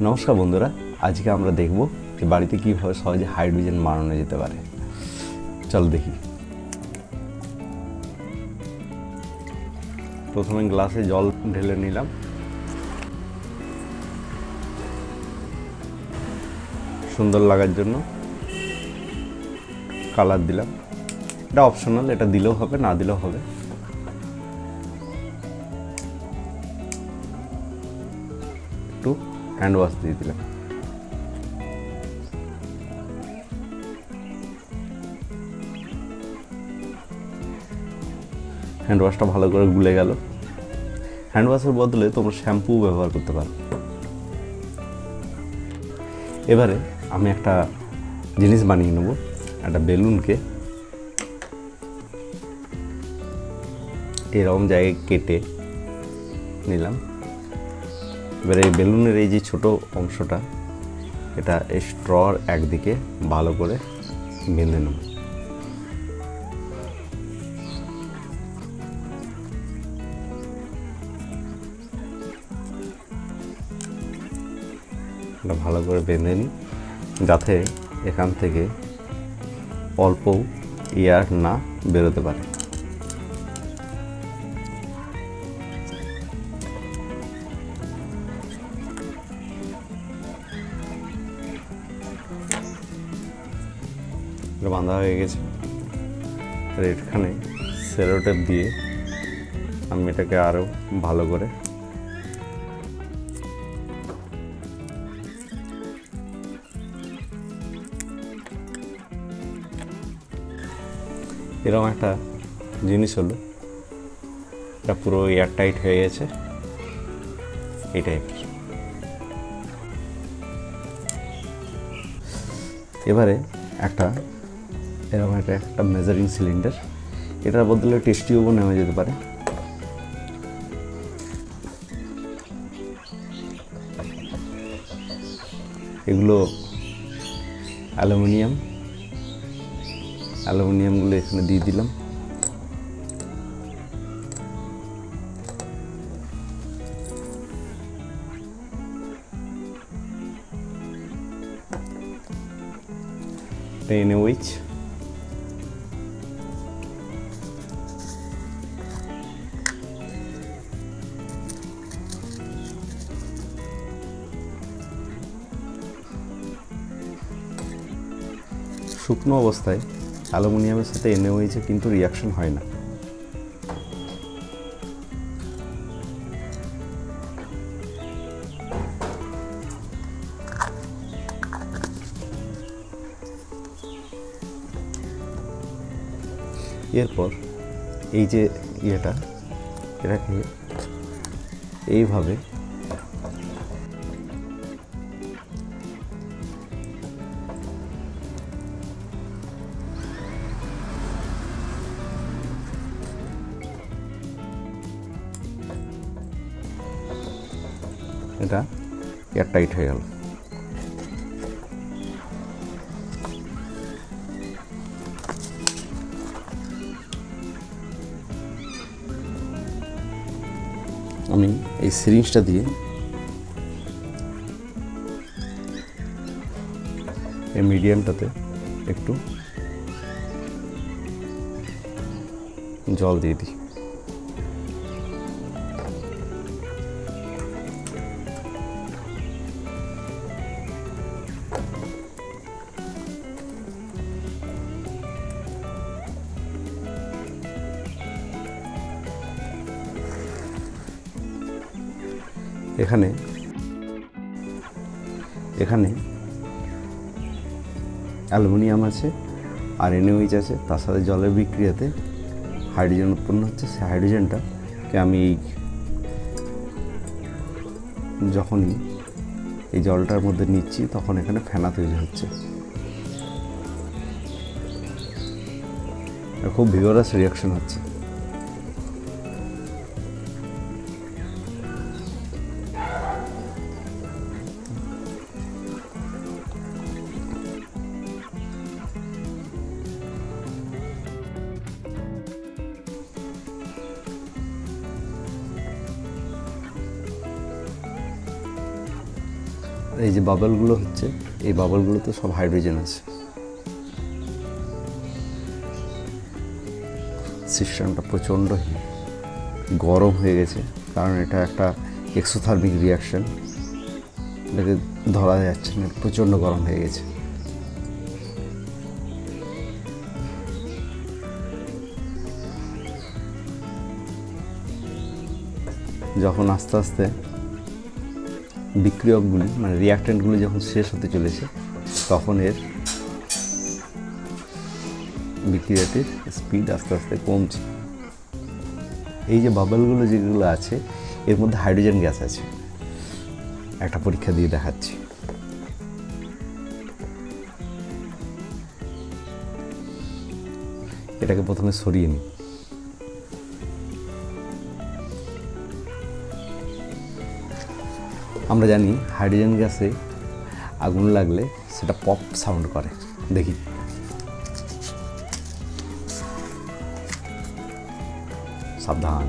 নমস্কার বন্ধুরা, আজকে আমরা দেখব যে বাড়িতে কীভাবে সহজে হাইড্রোজেন বানানো যেতে পারে। চল দেখি। প্রথমে গ্লাসে জল ঢেলে নিলাম। সুন্দর লাগার জন্য কালার দিলাম। এটা অপশনাল, এটা দিলেও হবে, না দিলেও হবে। একটু হ্যান্ড ওয়াশ দিয়ে দিলাম। হ্যান্ড ওয়াশটা ভালো করে গুলে গেল। হ্যান্ড ওয়াশের বদলে তোমরা শ্যাম্পু ব্যবহার করতে পারো। এবারে আমি একটা জিনিস বানিয়ে নেব, একটা বেলুনকে এরকম জায়গায় কেটে নিলাম। এবারে এই বেলুনের এই যে ছোট অংশটা, এটা এই স্ট্রর একদিকে ভালো করে বেঁধে নেব। এটা ভালো করে বেঁধে নিই, যাতে এখান থেকে অল্প এয়ার না বেরোতে পারে। বাঁধা হয়ে গেছে। আর এখানে সেলো টেপ দিয়ে আমি এটাকে আরও ভালো করে এরকম একটা জিনিস হলো, এটা পুরো এয়ার টাইট হয়ে গেছে এই টাইপের। এবারে এরকম একটা মেজারিং সিলিন্ডার, এটার বদলে টেস্ট টিউবও নেওয়া যেতে পারে। এগুলো অ্যালুমিনিয়ামগুলো এখানে দিয়ে দিলাম। টেনে উইচ, শুকনো অবস্থায় অ্যালুমিনিয়ামের সাথে NaOH কিন্তু রিয়াকশন হয় না। এরপর এই যে এটাকে এইভাবে এটা এয়ার টাইট হয়ে গেল। আমি এই সিরিঞ্জটা দিয়ে এই মিডিয়ামটাতে একটু জল দিয়ে দিই। এখানে অ্যালুমিনিয়াম আছে আর NaOH আছে, তার সাথে জলের বিক্রিয়াতে হাইড্রোজেন উৎপন্ন হচ্ছে। সেই হাইড্রোজেনটাকে আমি যখনই এই জলটার মধ্যে নিচ্ছি, তখন এখানে ফেনা তৈরি হচ্ছে। খুব ভিগরাস রিয়াকশন হচ্ছে। এই যে বাবলগুলো হচ্ছে, এই বাবলগুলোতে সব হাইড্রোজেন আছে। সিস্টেমটা প্রচণ্ড গরম হয়ে গেছে, কারণ এটা একটা এক্সোথার্মিক রিয়াকশন, এটাকে ধরা যাচ্ছে না, প্রচণ্ড গরম হয়ে গেছে। যখন আস্তে আস্তে বিক্রিয়কগুলি মানে রিয়াক্ট্যান্টগুলি যখন শেষ হতে চলেছে, তখন এর বিক্রিয়াটির স্পিড আস্তে আস্তে কমছে। এই যে বাবলগুলো যেগুলো আছে, এর মধ্যে হাইড্রোজেন গ্যাস আছে। একটা পরীক্ষা দিয়ে দেখাচ্ছি। এটাকে প্রথমে সরিয়ে নিই। আমরা জানি হাইড্রোজেন গ্যাসে আগুন লাগলে সেটা পপ সাউন্ড করে। দেখি, সাবধান।